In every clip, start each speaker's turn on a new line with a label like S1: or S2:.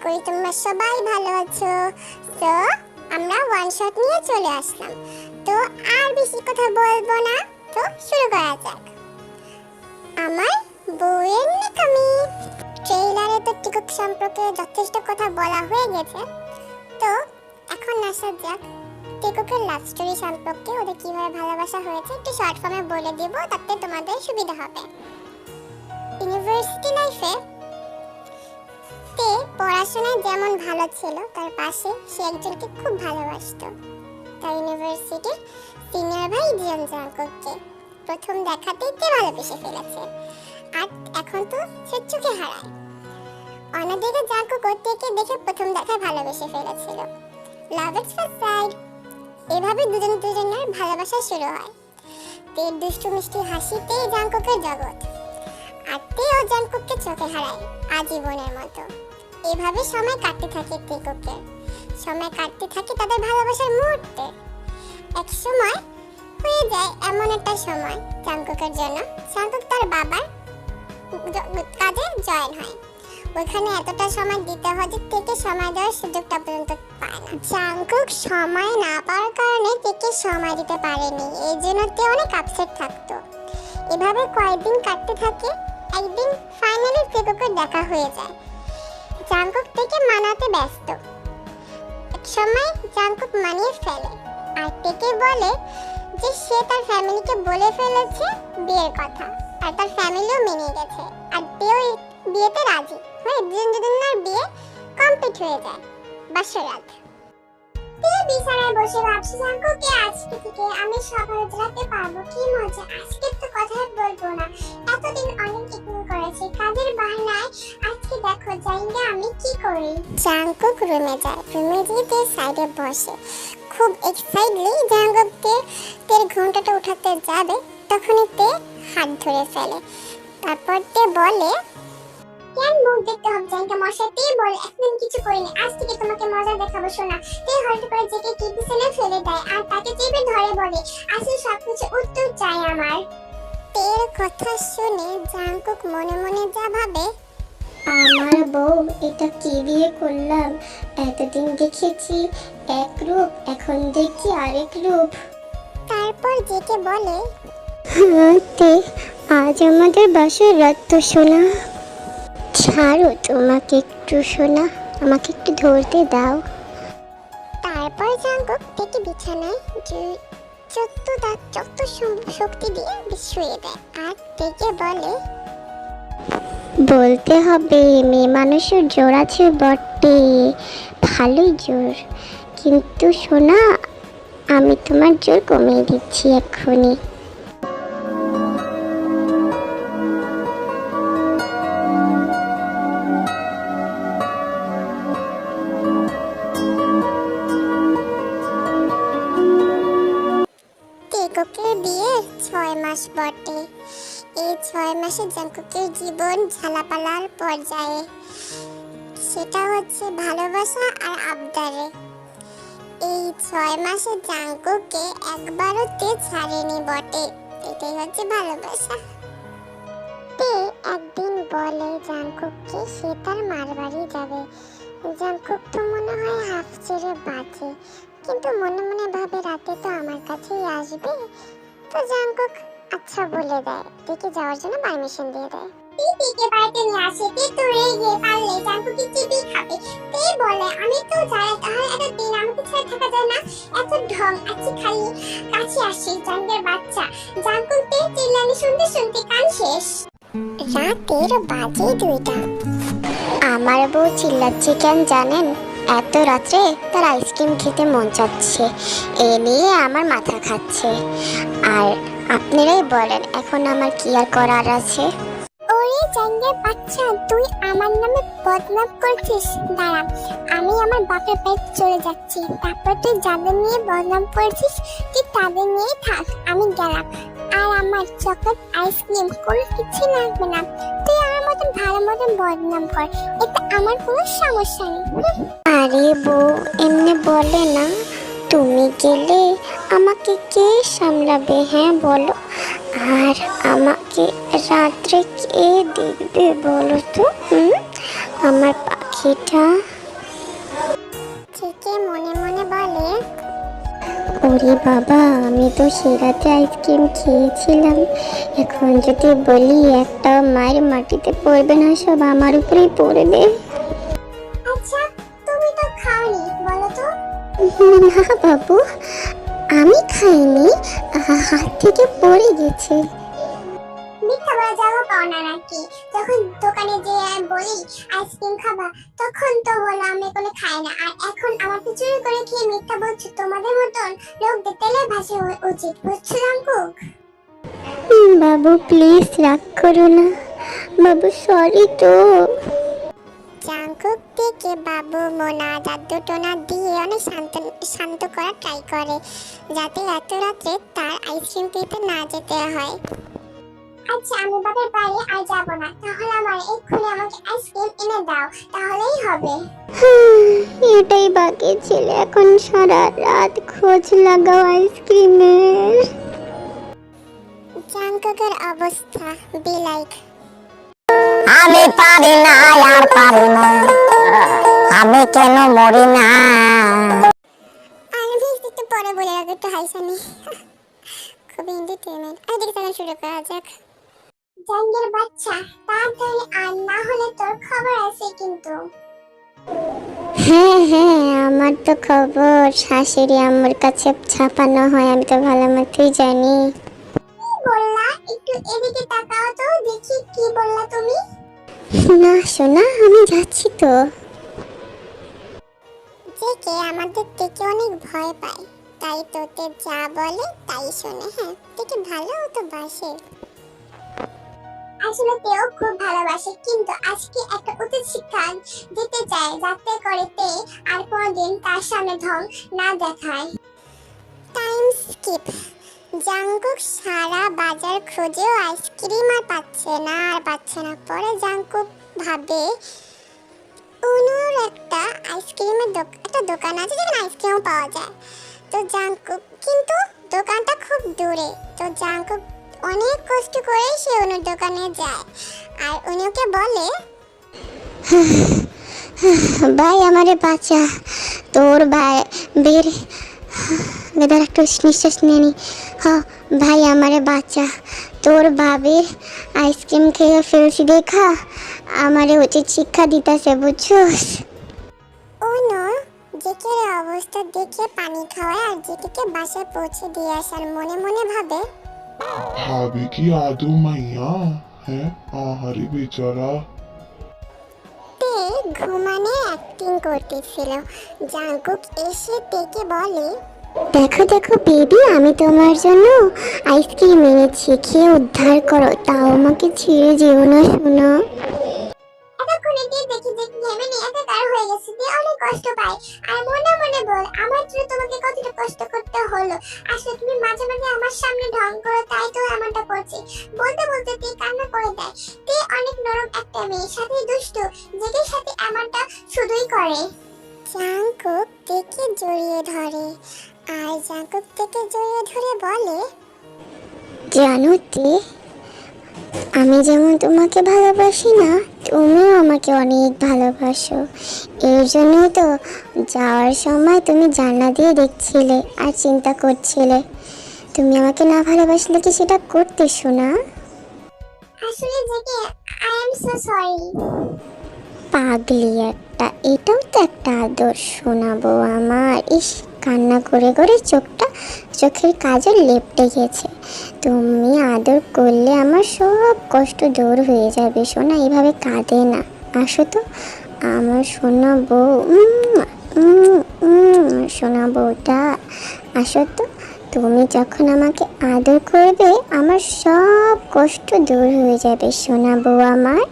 S1: করি তোমরা সবাই ভালো আছো। তো আমরা ওয়ান শট নিয়ে চলে আসলাম। তো আর বেশি কথা বলবো না, তো শুরু করা যাক। আমার বউয়ের নিকামি। ট্রেইলারে তো টিকক সম্পর্কে যথেষ্ট কথা বলা হয়ে গেছে, তো এখন আসা যাক টিককের লাভ স্টোরি সম্পর্কে। ওদের কিভাবে ভালোবাসা হয়েছে একটু শর্ট ফর্মে বলে দেব, তাতে তোমাদের সুবিধা হবে। ইউনিভার্সিটি লাইফে তে পড়াশোনায় যেমন ভালো ছিল, তার পাশে সে একজনকে খুব ভালোবাসতো। তার ইউনিভার্সিটির সিনিয়র ভাই জিয়ন জাংকুককে প্রথম দেখাতেই তে ভালোবেসে ফেলেছে, আর এখন তো সে চোখে হারায়। অন্যদিকে জাংকুক টেকে দেখে প্রথম দেখায় ভালোবেসে ফেলেছিল। লাভ এট ফার্স্ট সাইট। এভাবে দুজনের ভালোবাসা শুরু হয়। তের দুষ্টু মিষ্টি হাসিতেই জাংকুকের জগৎ, আর তেও জাংকুককে চোখে হারায় আজীবনের মতো। এভাবে সময় কাটতে থাকে টিককের, সময় কাটতে থাকে তাদের ভালোবাসার মুহূর্তে। এক সময় হয়ে যায় এমন একটা সময় জাংকুকের জন্য, জাংকুক তার বাবার কাজে জয়েন হয়। ওইখানে এতটা সময় দিতে হয় যে থেকে সময় দেওয়ার সুযোগটা পর্যন্ত পায় না। জাংকুক সময় না পাওয়ার কারণে থেকে সময় দিতে পারেনি, এই জন্য তে অনেক আপসেট থাকতো। এভাবে কয়েকদিন কাটতে থাকে। একদিন ফাইনালি টিককের দেখা হয়ে যায়। জাংকুক থেকে মানাতে ব্যস্ত। এক সময় জাংকুক মানিয়ে ফেলে, আর টেকে বলে যে সে তার ফ্যামিলিকে বলে ফেলেছে বিয়ের কথা, আর তার ফ্যামিলিও মেনে গেছে। আর তেও বিয়েতে রাজি হয়ে দুজনের বিয়ে কমপ্লিট হয়ে যায়। বাসরাত তে বিছানায় বসে ভাবছে জাংকুককে আজকে থেকে আমি সকালে রাতে পারবো, কি মজা। আজকে তো কথাই বলবো না, এতদিন অনেক ইগনোর করেছি কাজের বাহানায়। আজকে দেখো জাইঙ্গা আমি কি করি। জাংকুক রুমে যায়, রুমে গিয়ে তে সাইডে বসে। খুব এক্সাইটলি জাংকুক তের ঘন্টাটা উঠাতে যাবে, তখনই তে হাত ধরে ফেলে। তারপর তে বলে কেন মুখ দেখতে হবে জাইঙ্গা মশাই। তে বলে একদিন কিছু করিনি, আজ থেকে তোমাকে মজা দেখাবো শোনা। তে হঠাৎ করে জেকে কি পিছনে ফেলে দেয়, আর তাকে চেপে ধরে বলে আসলে সবকিছু উত্তর চাই আমার। তের কথা শুনে জাংকুক মনে মনে যা ভাবে,
S2: আমার বউ, এটা কি দিয়ে করলাম? এতদিন দেখেছি এক রূপ, এখন দেখছি আরেক রূপ।
S1: তারপর জেকে বলে
S2: তে আজ আমাদের বাসার রাত তো শোনা। ছাড়ো তোমাকে একটু শোনা, আমাকে একটু ধরতে দাও।
S1: তারপর জাংকুক থেকে বিছানায় চত্ব শক্তি দিয়ে শুয়ে দেয়, আর থেকে বলে
S2: বলতে হবে মেয়ে মানুষের জোর আছে বটে, ভালোই জোর, কিন্তু শোনা আমি তোমার জোর কমিয়ে দিচ্ছি এক্ষুনি।
S1: টিককের বিয়ের 6 মাস বটে। এই 6 মাসে জাংকুকের জীবন ঝালাপালার পর্যায়ে। সেটা হচ্ছে ভালোবাসা আর আবদারে। এই 6 মাসে জাংকুককে একবারও তে ছাড়েনি বটে, এটাই হচ্ছে ভালোবাসা। তে একদিন বলে জাংকুককে সে তার মার বাড়ি যাবে। জাংকুক তো মনে হয় হাফ ছেড়ে বাঁচে, কিন্তু মনে মনে ভাবে রাতে তো আমার কাছেই আসবে। তো জাংকুক আচ্ছা বলে দেয়, টিকে যাওয়ার জন্য পারমিশন দিয়ে দেয়। টিকে বাড়িতে নিয়ে আসে, তে তো রেগে পারলে জাংকুককে চিবিয়ে খাবে। তে বলে আমি তো যাই, তাহলে একটা দিন আমাকে ছেড়ে থাকা যায় না, এত ঢং আছি খালি কাছে আসি জাঙ্গের বাচ্চা। জাংকুক তে চিল্লানি শুনতে শুনতে কান শেষ। রাতের বাজে 2টা।
S2: আমার বউ চিল্লাচ্ছে কেন জানেন? এত রাত্রে তার আইসক্রিম খেতে মন চাচ্ছে, এ নিয়ে আমার মাথা খাচ্ছে। আর আপনারাই বলেন এখন আমার কি আর করার আছে?
S1: ওরে জাঙ্গের বাচ্চা, তুই আমার নামে বদনাম করছিস। দাঁড়া, আমি আমার বাপের বাড়ি চলে যাচ্ছি, তারপর তুই যাদের নিয়ে বদনাম করছিস তুই তাদের নিয়েই থাক, আমি গেলাম। আর আমার চকলেট আইসক্রিম কোনো কিছু লাগবে না, তুই আমার মতন ভালো মতন বদনাম কর, এতে আমার কোনো সমস্যা নেই।
S2: আরে বউ এমনি বলে না, তুমি গেলে আমাকে কে সামলাবে? হ্যাঁ বলো, আর আমাকে রাত্রে কে দেখবে বলো তো? আমার পাখি সেটা?
S1: থেকে মনে মনে বলে,
S2: ওরে বাবা, আমি তো সে রাতে আইসক্রিম খেয়েছিলাম। এখন যদি বলি একটা মায়ের মাটিতে পড়বে না, সব আমার উপরেই পড়বে।
S1: আচ্ছা তুমি তো খাওনি, বলো তো?
S2: না বাবু, আমি খাইনি, হাত থেকে পড়ে গেছে।
S1: মিথ্যা বলা জায়গা পাও না নাকি? যখন দোকানে যে বলি আইসক্রিম খাবা, তখন তো বলো আমি কোনো খাই না, আর এখন আমার চুরি করে খেয়ে মিথ্যা বলছো। তোমাদের মতন লোকদের তেলে ভাসে উচিত, বুঝছো জাঙ্কুক?
S2: বাবু প্লিজ রাগ করো না বাবু, সরি তো।
S1: জাঙ্কুক থেকে বাবু মোনা জাদু টোনা দিয়ে অনেক শান্ত করার ট্রাই করে, যাতে এত রাত্রে তার আইসক্রিম খেতে না যেতে হয়। আচ্ছা আমি বাবার বাড়ি আর যাবো না, তাহলে আমার এক্ষুনি আমাকে আইসক্রিম এনে দাও, তাহলেই হবে।
S2: এটাই বাকি ছিল, এখন সারা রাত খোঁজ লাগাও আইসক্রিমের।
S1: জাঙ্কুকের অবস্থা বিলাইক।
S3: আমি পারি না আর পারি না, আমি কেন মরি না।
S1: আমি একটু পরে বলে রাখবো, একটু হাইসানি। খুবই এন্টারটেইনমেন্ট। আর দেখে তখন শুরু করা যাক। জাঙ্গের বাচ্চা, তাড়াতাড়ি আর না হলে তোর খবর আছে কিন্তু।
S2: হ্যাঁ হ্যাঁ, আমার তো খবর শাশুড়ি আম্মুর কাছে ছাপানো হয়, আমি তো ভালো মতোই জানি।
S1: কি বললা? একটু এদিকে তাকাও তো দেখি, কি বললা তুমি?
S2: না সোনা, আমি যাচ্ছি তো।
S1: জেকে আমাদের থেকে অনেক ভয় পায়, তাই তোতে যা বলে তাই শোনে। হ্যাঁ দেখে ভালো তো বাসে, আসলে তেও খুব ভালোবাসে, কিন্তু আজকে একটা উচিত শিক্ষা দিতে চায়, যাতে করে তে আর কোনোদিন তার সামনে ঢং না দেখায়। Time skip. জাঙ্কুক সারা বাজার খুঁজেও আইসক্রিম আর পাচ্ছে না, পরে জাঙ্কুক ভাবে অনুর একটা আইসক্রিমের একটা দোকান আছে যেখানে আইসক্রিমও পাওয়া যায়। তো জাঙ্কুক, কিন্তু দোকানটা খুব দূরে। তো জাঙ্কুক অনেক কষ্ট করে সে অনুর দোকানে যায় আর অনুকে বলে,
S2: ভাই আমারে বাঁচা, তোর ভাই বের বেদার একটু নিঃশ্বাস নিয়ে নি। ভাই আমারে বাঁচা, তোর ভাবির আইসক্রিম খেয়ে ফেলছি দেখা আমারে উচিত শিক্ষা দিতেছে, বুঝছস?
S1: অনু জেকের অবস্থা দেখে পানি খাওয়ায় আর জেকে বাসায় পৌঁছে দিয়ে আসার মনে মনে ভাবে,
S4: ভাবি কি আদৌ মাইয়া? হ্যাঁ, আহারে বেচারা।
S1: তে ঘুমানে অ্যাক্টিং করতেছিল। জাঙ্কুক এসে তেকে বলে,
S2: দেখো দেখো বেবি, আমি তোমার জন্য আইসক্রিম এনেছি, খেয়ে উদ্ধার করো, তাও আমাকে ছেড়ে যেও না শোনো।
S1: এতক্ষণে তে দেখি যে ঘেমে নিয়ে একাকার হয়ে গেছে, তে অনেক কষ্ট পায় আর মনে মনে বল, আমার জন্য তোমাকে কতটা কষ্ট করতে হলো। আসলে তুমি মাঝে মাঝে আমার সামনে ঢং করো, তাই তো এমনটা করছি। বলতে বলতে তে কান্না করে দেয়। তে অনেক নরম একটা মেয়ের সাথে দুষ্টু, জেকের সাথে এমনটা শুধুই করে। জাঙ্কুক তেকে জড়িয়ে ধরে আর জাঙ্কুক তেকে জড়িয়ে ধরে বলে,
S2: জানো তে, আমি যেমন তোমাকে ভালোবাসি না, তুমিও আমাকে অনেক ভালোবাসো। এর জন্যই তো যাওয়ার সময় তুমি জানলা দিয়ে দেখছিলে আর চিন্তা করছিলে। তুমি আমাকে না ভালোবাসলে কি সেটা করতে শোনা?
S1: আসলে জেকে আই এম সো সরি।
S2: পাগলি একটা, এটাও তো একটা আদর শোনাবো আমার। ইস, কান্না করে করে চোখের কাজল লেপটে গেছে। তুমি আদর করলে আমার সব কষ্ট দূর হয়ে যাবে সোনা, এভাবে কাঁদে না। আসো তো আমার সোনা বউ, সোনা বউটা, আসো তো। তুমি যখন আমাকে আদর করবে আমার সব কষ্ট দূর হয়ে যাবে সোনা বউ আমার।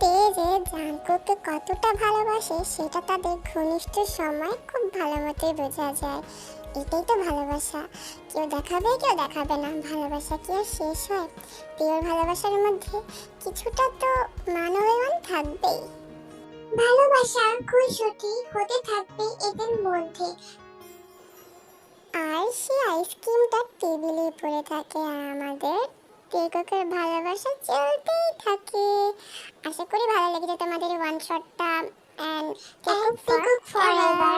S1: তে যে জাঙ্কুককে কতটা ভালোবাসে সেটা তাদের ঘনিষ্ঠ সময় খুব ভালো মতোই বোঝা যায়। এটাই তো ভালোবাসা, কেউ দেখাবে কেউ দেখাবে না, ভালোবাসা কি আর শেষ হয়? পিওর ভালোবাসার মধ্যে কিছুটা তো মানবিমান থাকবেই। ভালোবাসা খুশি হতে থাকবে এদের মধ্যে। আর সে আইসক্রিমটা টেবিলে পড়ে থাকে আর আমাদের টেককের ভালোবাসা চলতেই থাকে। আশা করি ভালো লেগেছে তোমাদের ওয়ান স্ক্রিনশটটা and take it forever